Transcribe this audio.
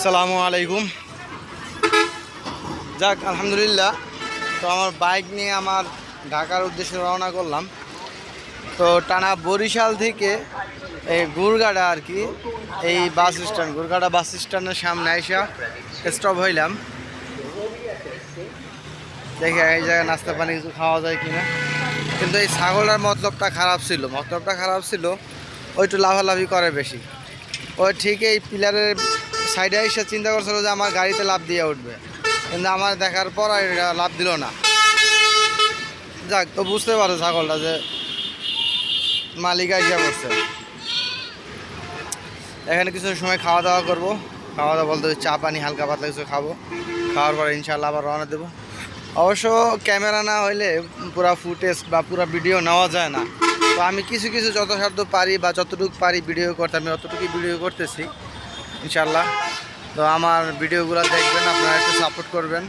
আসসালামু আলাইকুম। যাক আলহামদুলিল্লাহ। তো আমার বাইক নিয়ে আমার ঢাকার উদ্দেশ্যে রওনা করলাম। তো টানা বরিশাল থেকে এই গুরগাড়া আর কি, এই বাস স্ট্যান্ড গুরগাড়া বাস স্ট্যান্ডের সামনে আইসা স্টপ হইলাম। দেখে এই জায়গায় নাস্তা পানি কিছু খাওয়া যায় কিনা। কিন্তু এই ছাগলটার মতলবটা খারাপ ছিল। ওই একটু লাফালাফি করে বেশি। ওই ঠিক এই পিলারের সাইডে এসে চিন্তা করছিল যে আমার গাড়িতে লাফ দিয়ে উঠবে, কিন্তু আমার দেখার পর আর এটা লাফ দিল না। যাক, তো বুঝতে পারো ছাগলটা যে মালিক আইসা করছে। এখানে কিছু সময় খাওয়া দাওয়া করবো। খাওয়া দাওয়া বলতে চা পানি হালকা পাতলা কিছু খাবো। খাওয়ার পরে ইনশাল্লাহ আবার রওনা দেবো। অবশ্য ক্যামেরা না হইলে পুরা ফুটেজ বা পুরা ভিডিও নেওয়া যায় না। তো আমি কিছু যথাসাধ্য পারি বা যতটুকু পারি ভিডিও করতে আমি অতটুকুই ভিডিও করতেছি ইনশাল্লাহ। তো আমার ভিডিওগুলো দেখবেন, আপনারা একটু সাপোর্ট করবেন।